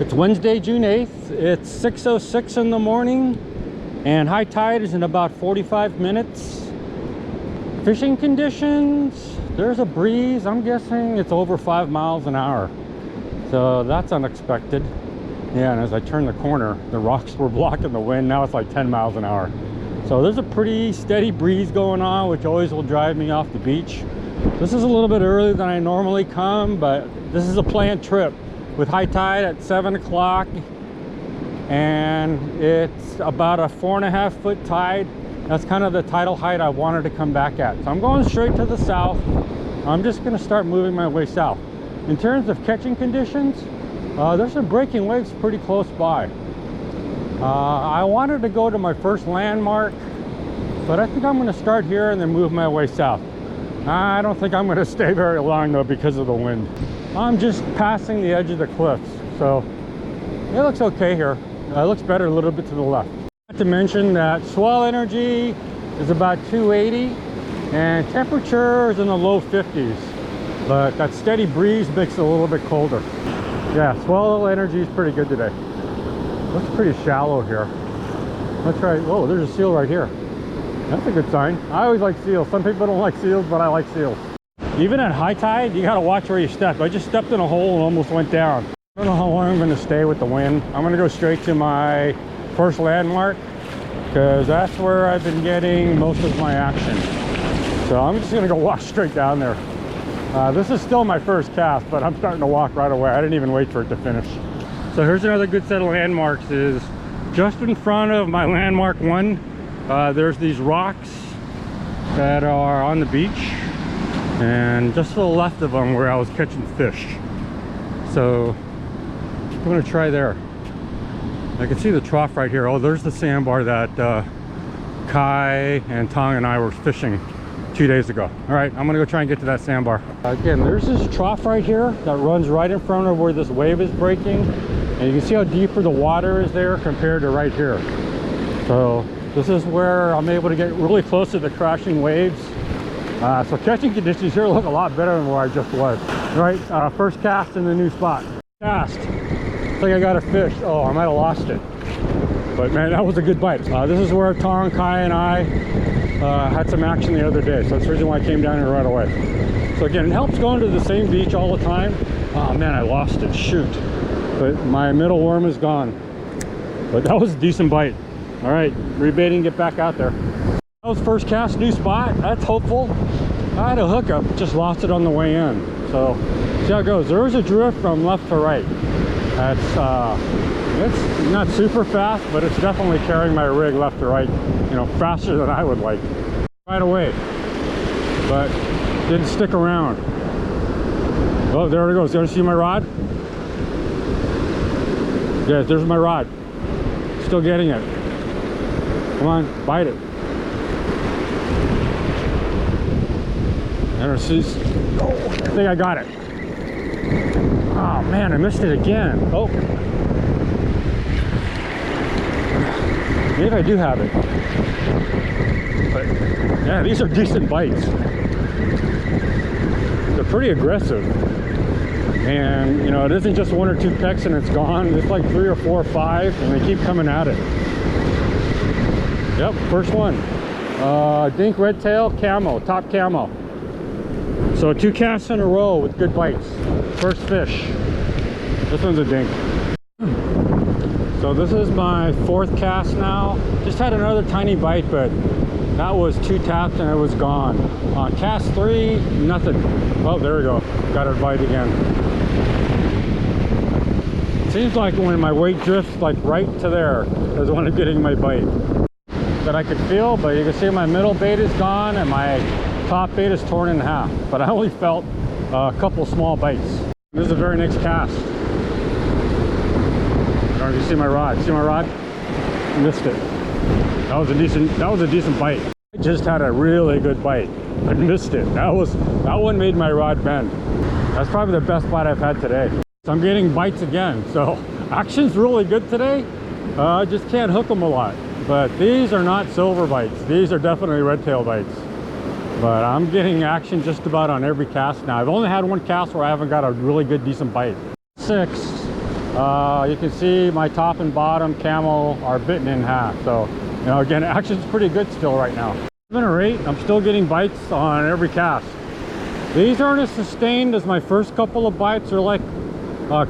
It's Wednesday, June 8th. It's 6:06 in the morning and high tide is in about 45 minutes. Fishing conditions, there's a breeze. I'm guessing it's over 5 miles an hour. So that's unexpected. Yeah, and as I turn the corner, the rocks were blocking the wind. Now it's like 10 miles an hour. So there's a pretty steady breeze going on, which always will drive me off the beach. This is a little bit earlier than I normally come, but this is a planned trip with high tide at 7 o'clock. And it's about a 4.5 foot tide. That's kind of the tidal height I wanted to come back at. So I'm going straight to the south. I'm just going to start moving my way south. In terms of catching conditions, there's some breaking waves pretty close by. I wanted to go to my first landmark, but I think I'm going to start here and then move my way south. I don't think I'm going to stay very long though because of the wind. I'm just passing the edge of the cliffs, so it looks okay here. It looks better a little bit to the left. Not to mention that swell energy is about 280 and temperature is in the low 50s, but that steady breeze makes it a little bit colder. Yeah, swell energy is pretty good today. Looks pretty shallow here. Let's try. Whoa, there's a seal right here. That's a good sign. I always like seals. Some people don't like seals, but I like seals. Even at high tide, you gotta watch where you step. I just stepped in a hole and almost went down. I don't know how long I'm gonna stay with the wind. I'm gonna go straight to my first landmark because that's where I've been getting most of my action. So I'm just gonna go walk straight down there. This is still my first cast, but I'm starting to walk right away. I didn't even wait for it to finish. So here's another good set of landmarks. Is just in front of my landmark 1. There's these rocks that are on the beach, and just to the left of them where I was catching fish. So I'm gonna try there. I can see the trough right here. Oh, there's the sandbar that Kai and Tong and I were fishing 2 days ago. All right, I'm gonna go try and get to that sandbar. Again, there's this trough right here that runs right in front of where this wave is breaking, and you can see how deeper the water is there compared to right here. So this is where I'm able to get really close to the crashing waves. So catching conditions here look a lot better than where I just was. All right, first cast in the new spot. Cast. I think I got a fish. Oh, I might have lost it. But man, that was a good bite. This is where Tong, Kai, and I had some action the other day. So that's the reason why I came down here right away. So again, it helps going to the same beach all the time. Oh man, I lost it. Shoot. But my middle worm is gone. But that was a decent bite. All right, rebaiting, get back out there. That was first cast, new spot. That's hopeful. I had a hookup, just lost it on the way in. So see how it goes. There is a drift from left to right. That's it's not super fast, but it's definitely carrying my rig left to right, you know, faster than I would like. Right away, but didn't stick around. Oh, there it goes. You want to see my rod? Yes, there's my rod. Still getting it. Come on, bite it. There it is. Oh, I think I got it. Oh man, I missed it again. Oh. Maybe I do have it. But yeah, these are decent bites. They're pretty aggressive. And you know, it isn't just 1 or 2 pecks and it's gone. It's like 3 or 4 or 5 and they keep coming at it. Yep, first one. Dink redtail camo, top camo. So 2 casts in a row with good bites. First fish. This one's a dink. So this is my 4th cast now. Just had another tiny bite, but that was 2 taps and it was gone. On cast 3, nothing. Oh, there we go. Got her bite again. Seems like when my weight drifts like right to there is when I'm getting my bite. That I could feel, but you can see my middle bait is gone and my top bait is torn in half. But I only felt a couple small bites. This is the very next cast. I don't know if you see my rod. See my rod? Missed it. That was a decent bite. I just had a really good bite. I missed it. That one made my rod bend. That's probably the best bite I've had today. So I'm getting bites again. So action's really good today. I just can't hook them a lot. But these are not silver bites. These are definitely red tail bites. But I'm getting action just about on every cast now. I've only had 1 cast where I haven't got a really good decent bite. 6. You can see my top and bottom camo are bitten in half. So, you know, again, action's pretty good still right now. 7 or 8, I'm still getting bites on every cast. These aren't as sustained as my first couple of bites. They're like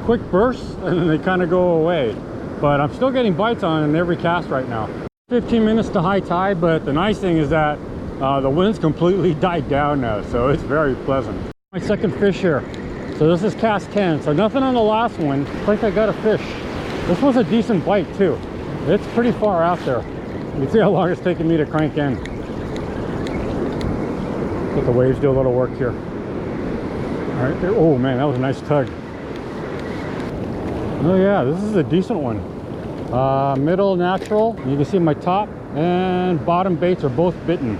quick bursts and then they kind of go away. But I'm still getting bites on every cast right now. 15 minutes to high tide, but the nice thing is that the wind's completely died down now, so it's very pleasant. My second fish here. So this is cast 10. So nothing on the last one. I think I got a fish. This was a decent bite too. It's pretty far out there. You can see how long it's taking me to crank in. Let the waves do a little work here. All right there. Oh man, that was a nice tug. Oh yeah, this is a decent one. Middle natural. You can see my top and bottom baits are both bitten.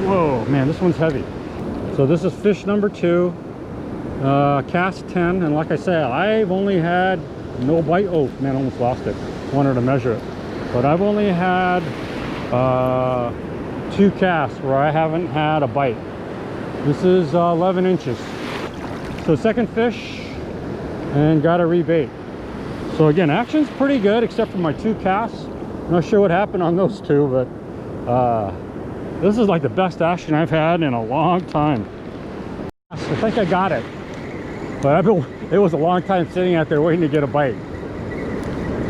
Whoa, man, this one's heavy. So this is fish number 2, cast 10, and like I said, I've only had no bite. Oh man, I almost lost it. Wanted to measure it, but I've only had 2 casts where I haven't had a bite. This is 11 inches. So second fish, and got a rebait. So again, action's pretty good except for my 2 casts. Not sure what happened on those 2, but this is like the best action I've had in a long time. I think I got it, but it was a long time sitting out there waiting to get a bite.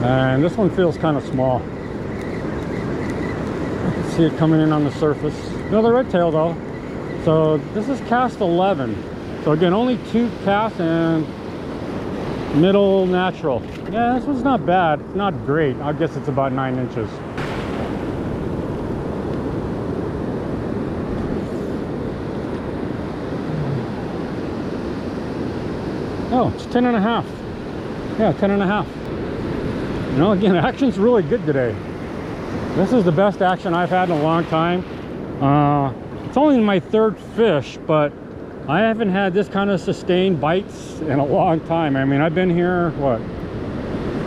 And this one feels kind of small. I can see it coming in on the surface. Another red tail though. So this is cast 11. So again, only 2 casts and middle natural. Yeah, this one's not bad. It's not great. I guess it's about 9 inches. Oh, it's 10 and a half. Yeah, 10 and a half. You know, again, action's really good today. This is the best action I've had in a long time. It's only my 3rd fish, but I haven't had this kind of sustained bites in a long time. I mean, I've been here, what,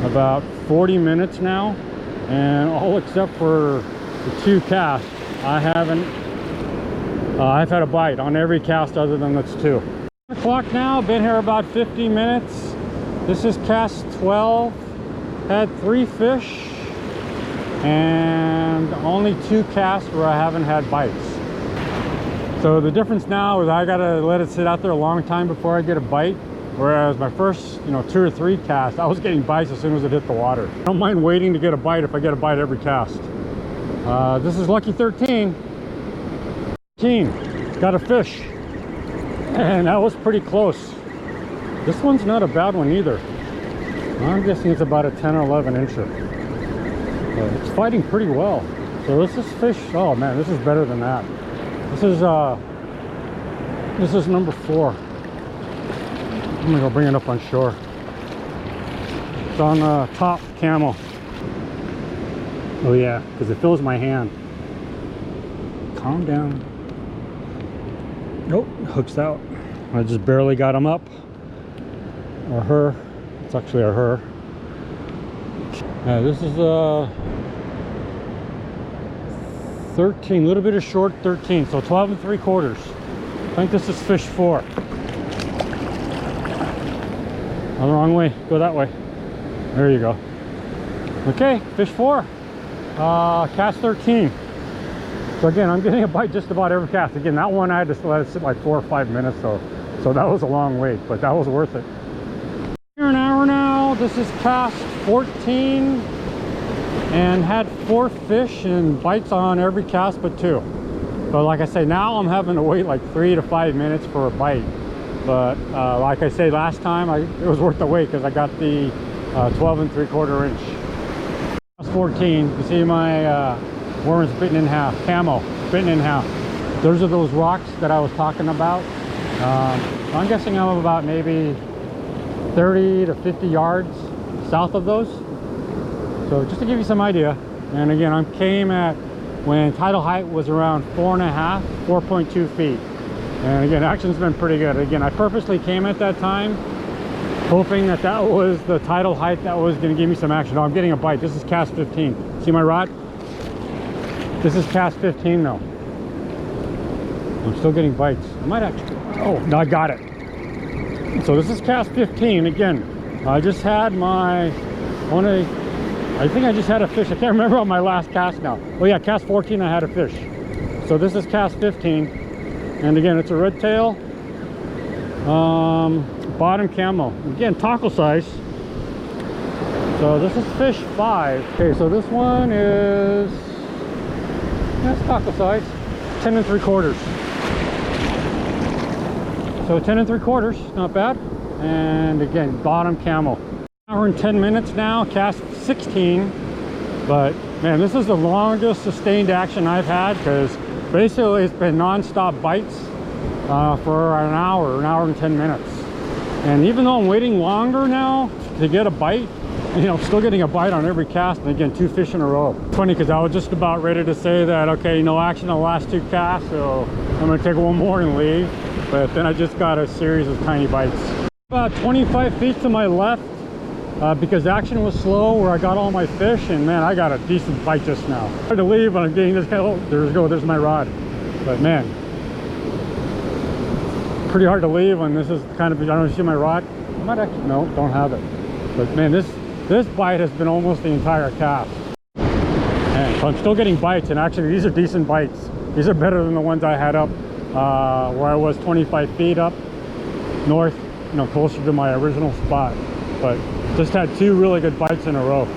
about 40 minutes now, and all except for the 2 casts, I've had a bite on every cast other than that's 2. 10 o'clock now, been here about 50 minutes. This is cast 12, had 3 fish, and only 2 casts where I haven't had bites. So the difference now is I gotta let it sit out there a long time before I get a bite. Whereas my first, 2 or 3 casts, I was getting bites as soon as it hit the water. I don't mind waiting to get a bite if I get a bite every cast. This is lucky 13. 13, got a fish. And that was pretty close. This one's not a bad one either. I'm guessing it's about a 10 or 11 incher. But it's fighting pretty well. So this is fish, oh man, this is better than that. This is number 4. I'm gonna go bring it up on shore. It's on top camo. Oh yeah, because it fills my hand. Calm down. Nope, hook's out. I just barely got him up. Or her. It's actually a her. This is 13, a little bit of short 13, so 12 3/4. I think this is fish 4. Oh, the wrong way, go that way. There you go. Okay, fish 4, cast 13. So again, I'm getting a bite just about every cast. Again, that one I had to let it sit like 4 or 5 minutes, so that was a long wait, but that was worth it. Here an hour now, this is cast 14. And had 4 fish and bites on every cast but 2. But like I say, now I'm having to wait like 3 to 5 minutes for a bite. But like I say, last time it was worth the wait because I got the 12 3/4 inch. Cast 14, you see my worms bitten in half, camo bitten in half. Those are those rocks that I was talking about. I'm guessing I'm about maybe 30 to 50 yards south of those. So just to give you some idea, and again, I came at when tidal height was around 4.5, 4.2 feet. And again, action's been pretty good. Again, I purposely came at that time, hoping that that was the tidal height that was gonna give me some action. Oh, I'm getting a bite. This is cast 15. See my rod? This is cast 15 though. I'm still getting bites. I might actually, oh, no, I got it. So this is cast 15. Again, I just had my I think I just had a fish. I can't remember on my last cast now. Oh yeah, cast 14 I had a fish. So this is cast 15. And again, it's a red tail. Bottom camo. Again, tackle size. So this is fish 5. Okay, so this one is, that's tackle size. 10 3/4. So 10 3/4, not bad. And again, bottom camo. Hour and 10 minutes now, cast 16. But man, this is the longest sustained action I've had, because basically it's been non-stop bites for an hour and 10 minutes. And even though I'm waiting longer now to get a bite, you know, still getting a bite on every cast, and again, 2 fish in a row. Funny, because I was just about ready to say that, okay, no action on the last 2 casts, so I'm gonna take one more and leave. But then I just got a series of tiny bites. About 25 feet to my left, because action was slow where I got all my fish, and man, I got a decent bite just now. Hard to leave when I'm getting this kind of, there's my rod. But man, pretty hard to leave when this is kind of, I don't know if you see my rod. I might actually, no, don't have it. But man, this bite has been almost the entire cast. And so I'm still getting bites, and actually these are decent bites. These are better than the ones I had up where I was 25 feet up north, you know, closer to my original spot. But just had 2 really good bites in a row.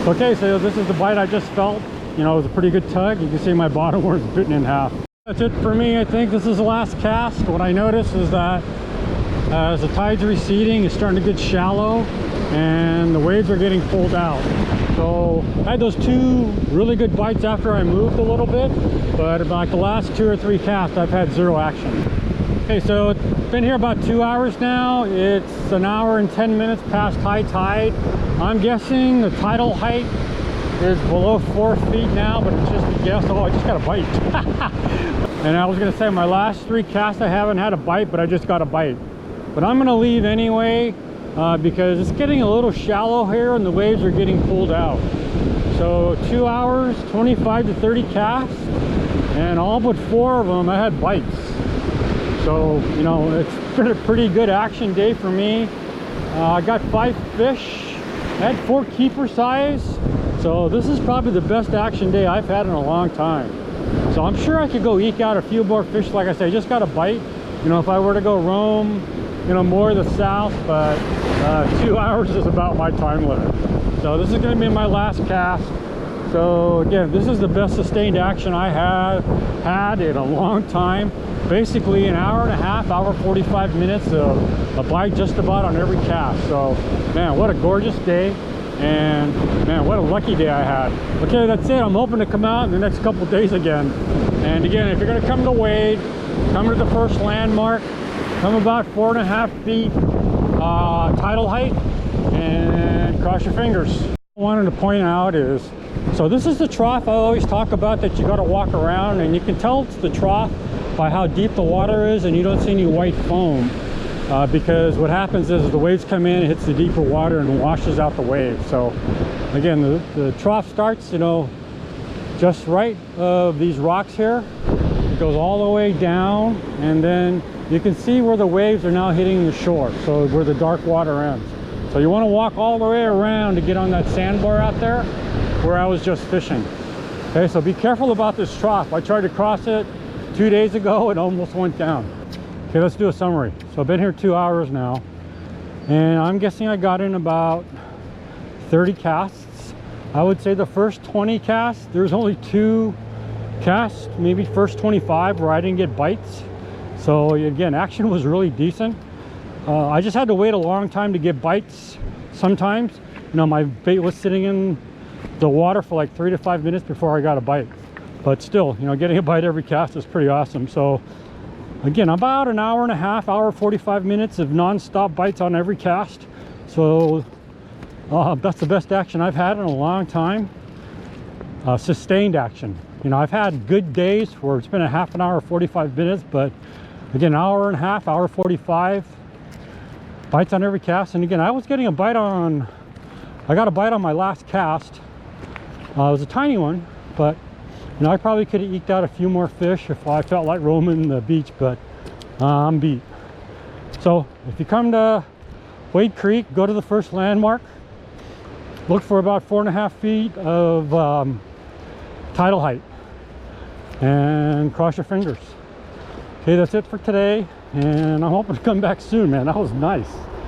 Okay, so this is the bite I just felt. You know, it was a pretty good tug. You can see my bottom was bitten in half. That's it for me. I think this is the last cast. What I noticed is that as the tide's receding, it's starting to get shallow and the waves are getting pulled out. So I had those 2 really good bites after I moved a little bit, but about the last 2 or 3 casts I've had 0 action. Okay, so it's been here about 2 hours now. It's an hour and 10 minutes past high tide. I'm guessing the tidal height is below 4 feet now, but it's just a guess. Oh, I just got a bite. And I was gonna say my last 3 casts I haven't had a bite, but I just got a bite. But I'm gonna leave anyway because it's getting a little shallow here and the waves are getting pulled out. So 2 hours, 25 to 30 casts, and all but 4 of them I had bites. So, you know, it's been a pretty good action day for me. I got 5 fish. I had 4 keeper size. So this is probably the best action day I've had in a long time. So I'm sure I could go eke out a few more fish. Like I said, I just got a bite. You know, if I were to go roam, you know, more to the south, but 2 hours is about my time limit. So this is going to be my last cast. So again, this is the best sustained action I have had in a long time. Basically an hour and a half, hour 45 minutes of a bite just about on every cast. So man, what a gorgeous day. And man, what a lucky day I had. Okay, that's it. I'm hoping to come out in the next couple days again. And again, if you're going to come to Wade, come to the first landmark, come about 4.5 feet tidal height, and cross your fingers. What I wanted to point out is, so this is the trough I always talk about that you got to walk around, and you can tell it's the trough by how deep the water is, and you don't see any white foam. Because what happens is the waves come in, it hits the deeper water and washes out the waves. So again, the trough starts, you know, just right of these rocks here. It goes all the way down, and then you can see where the waves are now hitting the shore, so where the dark water ends. So you want to walk all the way around to get on that sandbar out there where I was just fishing. Okay, so be careful about this trough. I tried to cross it 2 days ago, it almost went down. Okay, let's do a summary. So I've been here 2 hours now, and I'm guessing I got in about 30 casts. I would say the first 20 casts, there's only 2 casts, maybe first 25 where I didn't get bites. So again, action was really decent. I just had to wait a long time to get bites sometimes. You know, my bait was sitting in the water for like 3 to 5 minutes before I got a bite. But still, you know, getting a bite every cast is pretty awesome. So again, about an hour and a half, hour 45 minutes of non-stop bites on every cast. So that's the best action I've had in a long time. Sustained action. You know, I've had good days where it's been a half an hour, 45 minutes, but again, hour and a half, hour 45 bites on every cast. And again, I was getting a bite on, I got a bite on my last cast. It was a tiny one, but you know, I probably could have eked out a few more fish if I felt like roaming the beach, but I'm beat. So if you come to Wade Creek, go to the first landmark, look for about 4.5 feet of tidal height, and cross your fingers. Okay, that's it for today, and I'm hoping to come back soon, man. That was nice.